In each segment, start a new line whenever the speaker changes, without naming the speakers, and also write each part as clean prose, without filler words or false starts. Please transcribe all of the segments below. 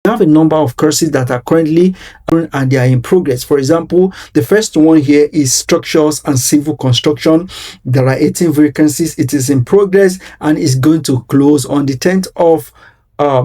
have a number of courses that are currently and they are in progress. For example, the first one here is structures and civil construction. There are 18 vacancies. It is in progress and is going to close on the 10th of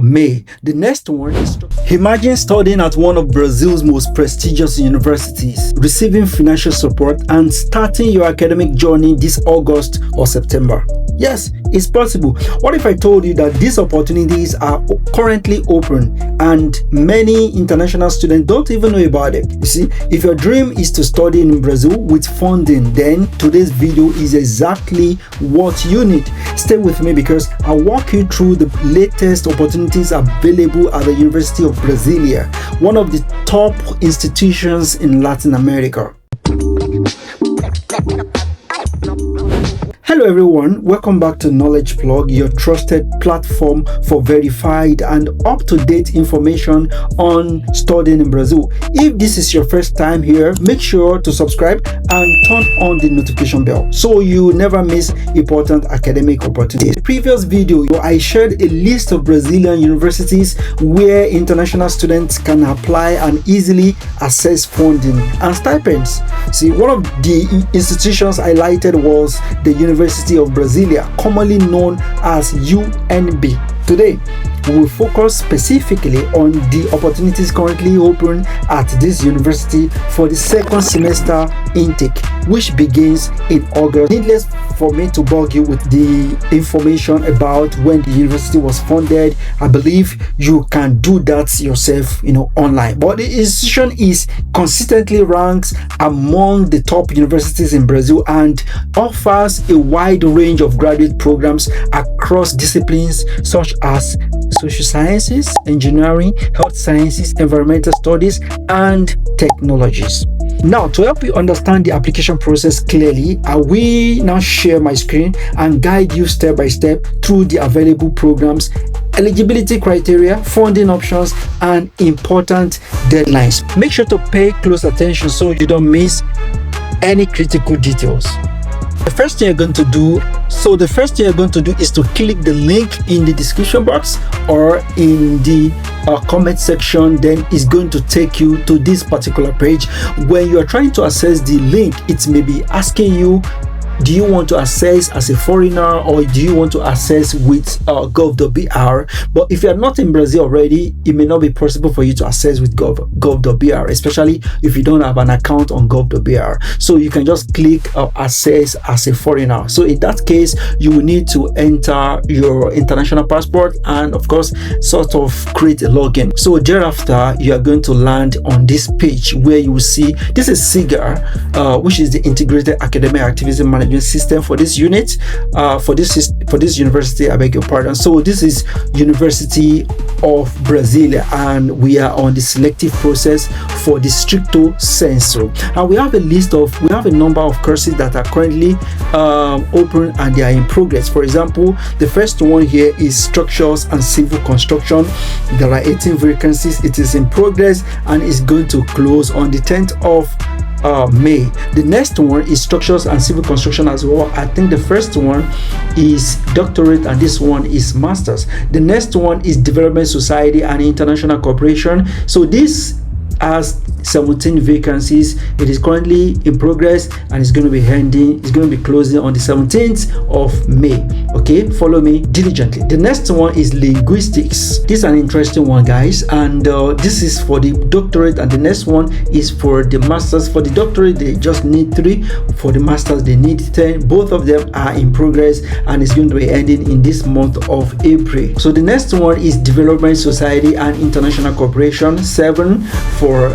May. The next one is imagine studying at one of Brazil's most prestigious universities, receiving financial support and starting your academic journey this August or September. Yes, it's possible. What if I told you that these opportunities are currently open and many international students don't even know about it? You see, if your dream is to study in Brazil with funding, then today's video is exactly what you need. Stay with me because I'll walk you through the latest opportunities available at the University of Brasília, one of the top institutions in Latin America. Hello everyone, welcome back to Knowledge Plug, your trusted platform for verified and up-to-date information on studying in Brazil. If this is your first time here, make sure to subscribe and turn on the notification bell so you never miss important academic opportunities. In the previous video, I shared a list of Brazilian universities where international students can apply and easily access funding and stipends. See, one of the institutions I highlighted was the University of Brasília, commonly known as UnB. Today, we will focus specifically on the opportunities currently open at this university for the second semester intake, which begins in August. Needless for me to bug you with the information about when the university was founded. I believe you can do that yourself, online. But the institution is consistently ranked among the top universities in Brazil and offers a wide range of graduate programs across disciplines such as social sciences, engineering, health sciences, environmental studies, and technologies. Now, to help you understand the application process clearly, I will now share my screen and guide you step by step through the available programs, eligibility criteria, funding options, and important deadlines. Make sure to pay close attention so you don't miss any critical details. The first thing you're going to do is to click the link in the description box or in the comment section. Then it's going to take you to this particular page. When you are trying to access the link, it may be asking you, do you want to access as a foreigner or do you want to access with gov.br? But if you are not in Brazil already, it may not be possible for you to access with gov.br, especially if you don't have an account on gov.br. So you can just click access as a foreigner. So in that case, you will need to enter your international passport and of course sort of create a login. So thereafter, you are going to land on this page where you will see this is SIGA, which is the Integrated Academic Activism Management System for this unit, for this university. I beg your pardon. So this is University of Brasília, and we are on the selective process for the stricto sensu. And we have a number of courses that are currently open and they are in progress. For example, the first one here is structures and civil construction. There are 18 vacancies. It is in progress and is going to close on the 10th of May. The next one is structures and civil construction as well. I think the first one is doctorate and this one is masters. The next one is development society and international cooperation. So this has 17 vacancies. It is currently in progress and it's going to be closing on the 17th of May. Okay, follow me diligently. The next one is linguistics. This is an interesting one, guys, and this is for the doctorate, and the next one is for the masters. For the doctorate, they just need 3. For the masters, they need 10. Both of them are in progress and it's going to be ending in this month of April. So the next one is development society and international cooperation, 7. For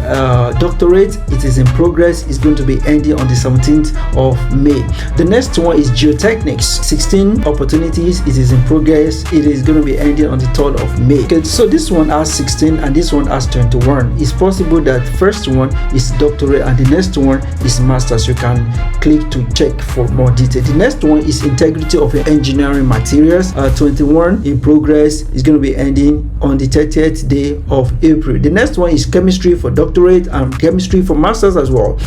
doctorate, it is in progress. It's going to be ending on the 17th of May. The next one is geotechnics, 16 opportunities. It is in progress. It is going to be ending on the 3rd of May. Okay, so this one has 16 and this one has 21. It's possible that the first one is doctorate and the next one is masters. You can click to check for more detail. The next one is integrity of engineering materials, 21 in progress. It's going to be ending on the 30th day of April. The next one is chemistry for doctorate and chemistry for masters as well.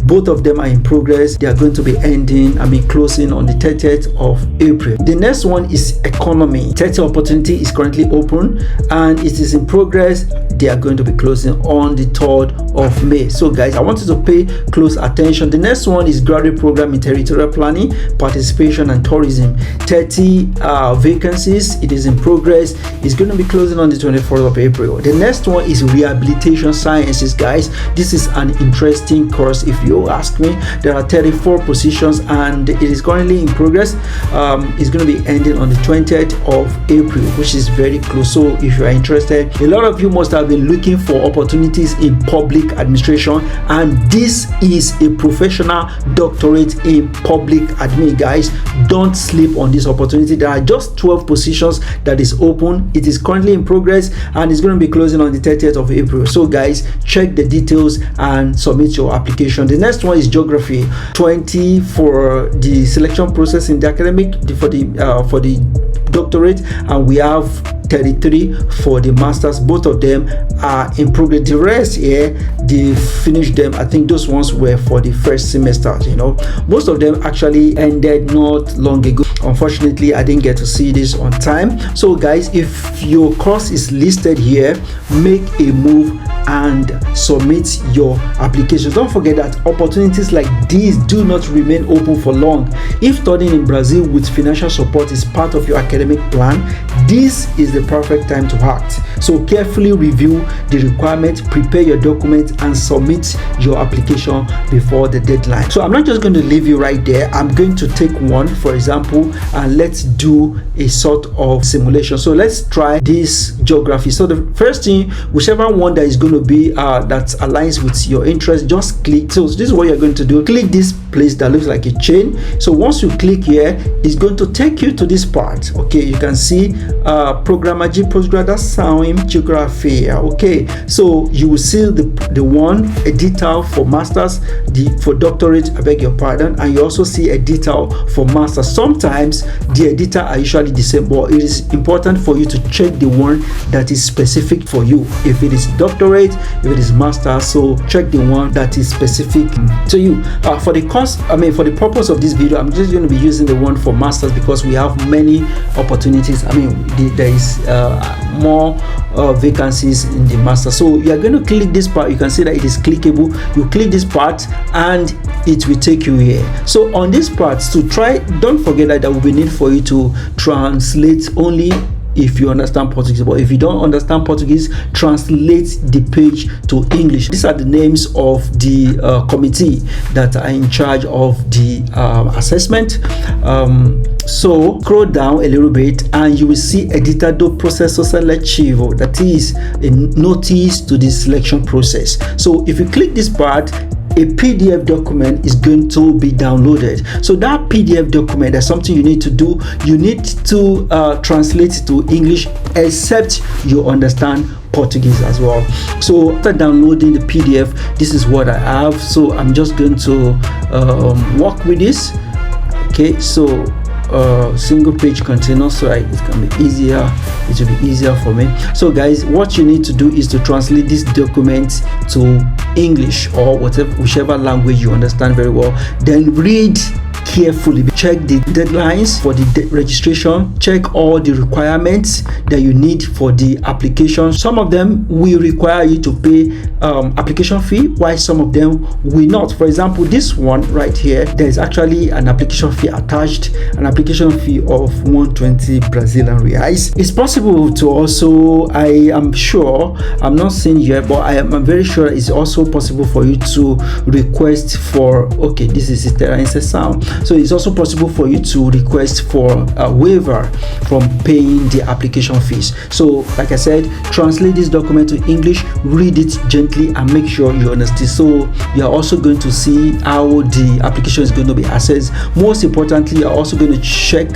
Both of them are in progress. They are going to be closing on the 30th of April. The next one is economy. 30 opportunity is currently open and it is in progress. They are going to be closing on the 3rd of May. So guys, I want you to pay close attention. The next one is graduate program in territorial planning, participation and tourism. 30 vacancies. It is in progress. It's going to be closing on the 24th of April. The next one is rehabilitation sciences, guys. This is an interesting course if you ask me. There are 34 positions and it is currently in progress. It's going to be ending on the 20th of April, which is very close. So if you are interested, a lot of you must have been looking for opportunities in public administration, and this is a professional doctorate in public admin, guys. Don't sleep on this opportunity. There are just 12 positions that is open. It is currently in progress and it's going to be closing on the 30th of April. So guys, check the details and submit your application. The next one is geography. 20 for the selection process in the academic for the doctorate, and we have 33 for the masters. Both of them are in progress. The rest here, they finished them. I think those ones were for the first semester. Most of them actually ended not long ago. Unfortunately, I didn't get to see this on time. So guys, if your course is listed here, make a move and submit your application. Don't forget that opportunities like these do not remain open for long. If studying in Brazil with financial support is part of your academic plan, this is the perfect time to act. So carefully review the requirements, prepare your documents and submit your application before the deadline. So I'm not just going to leave you right there. I'm going to take one, for example, and let's do a sort of simulation. So let's try this geography. So the first thing, whichever one that is going to be that aligns with your interest, just click. So this is what you're going to do. Click this place that looks like a chain. So once you click here, it's going to take you to this part. Okay, you can see programmer G postgraduate SAWIM geography. Okay, so you will see the one, a detail for masters, for doctorate, I beg your pardon, and you also see a detail for masters. Sometimes the editor are usually the same, but it is important for you to check the one that is specific for you. If it is doctorate, if it is master, so check the one that is specific to you. For the course, for the purpose of this video, I'm just going to be using the one for masters because we have many opportunities. There is more vacancies in the master. So you are going to click this part. You can see that it is clickable. You click this part and it will take you here. So on this part, to try, don't forget that there will be need for you to translate only if you understand Portuguese, but if you don't understand Portuguese, translate the page to English. These are the names of the committee that are in charge of the assessment. So scroll down a little bit and you will see editado do processo seletivo, that is a notice to the selection process. So if you click this part, a PDF document is going to be downloaded. So that PDF document, that's something you need to do. You need to translate it to English, except you understand Portuguese as well. So after downloading the PDF, this is what I have. So I'm just going to work with this. Okay, so single page container, so it can be easier. It will be easier for me. So guys, what you need to do is to translate this document to English or whichever language you understand very well. Then read carefully, check the deadlines for the registration, check all the requirements that you need for the application. Some of them will require you to pay application fee, while some of them will not. For example, this one right here, there is actually an application fee attached, an application fee of 120 Brazilian reais. It's possible to also, I am sure, I'm not saying here, but I'm very sure it's also possible for you to request for, okay, this is a sound. So it's also possible for you to request for a waiver from paying the application fees. So like I said, translate this document to English, read it gently and make sure you understand. So you're also going to see how the application is going to be assessed. Most importantly, you're also going to check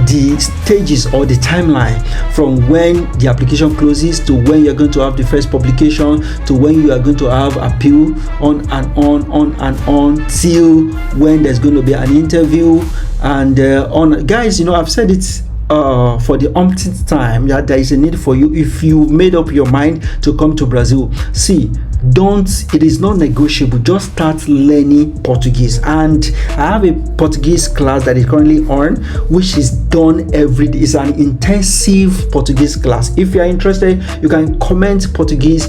the stages or the timeline from when the application closes to when you're going to have the first publication to when you are going to have appeal, on and on till when there's going to be an interview and on. Guys, I've said it for the umpteenth time that there is a need for you. If you made up your mind to come to Brazil, see, it is not negotiable. Just start learning Portuguese. And I have a Portuguese class that is currently on, which is done every day. It's an intensive Portuguese class. If you are interested, you can comment Portuguese,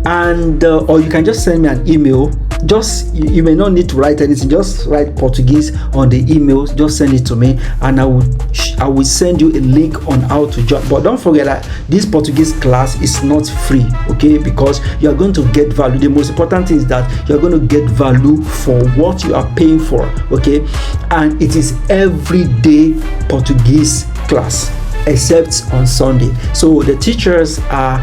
and or you can just send me an email. Just you may not need to write anything, just write Portuguese on the email, just send it to me, and I will send you a link on how to join. But don't forget that this Portuguese class is not free, okay? Because you are going to get value. The most important thing is that you are going to get value for what you are paying for, okay? And it is everyday Portuguese class except on Sunday. So the teachers are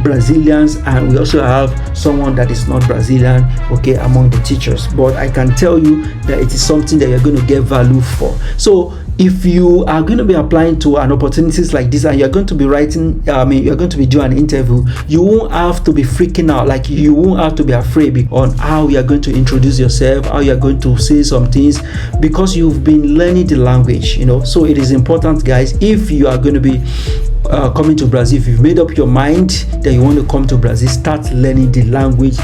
Brazilians, and we also have someone that is not Brazilian, okay, among the teachers. But I can tell you that it is something that you're going to get value for. So if you are going to be applying to an opportunities like this, and you're going to be writing, you're going to be doing an interview, you won't have to be freaking out. Like, you won't have to be afraid on how you're going to introduce yourself, how you're going to say some things, because you've been learning the language, So it is important, guys, if you are going to be coming to Brazil, if you've made up your mind that you want to come to Brazil, start learning the language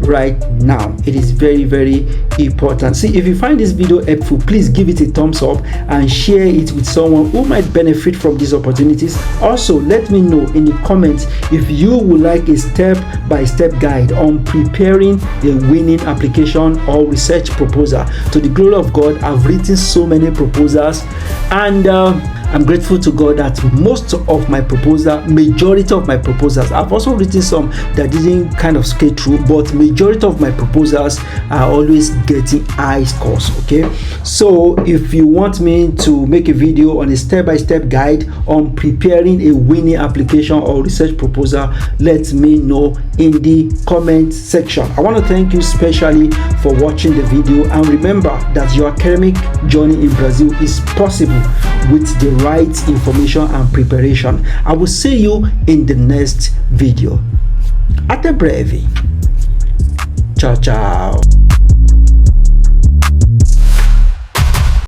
right now. It is very, very important. See, if you find this video helpful, please give it a thumbs up and share it with someone who might benefit from these opportunities. Also, let me know in the comments if you would like a step-by-step guide on preparing a winning application or research proposal. To the glory of God, I've written so many proposals, and I'm grateful to God that majority of my proposals, I've also written some that didn't kind of skate through, but majority of my proposals are always getting high scores, okay? So if you want me to make a video on a step-by-step guide on preparing a winning application or research proposal, let me know in the comment section. I want to thank you specially for watching the video, and remember that your academic journey in Brazil is possible with the right information and preparation. I will see you in the next video. Até breve. Ciao, ciao.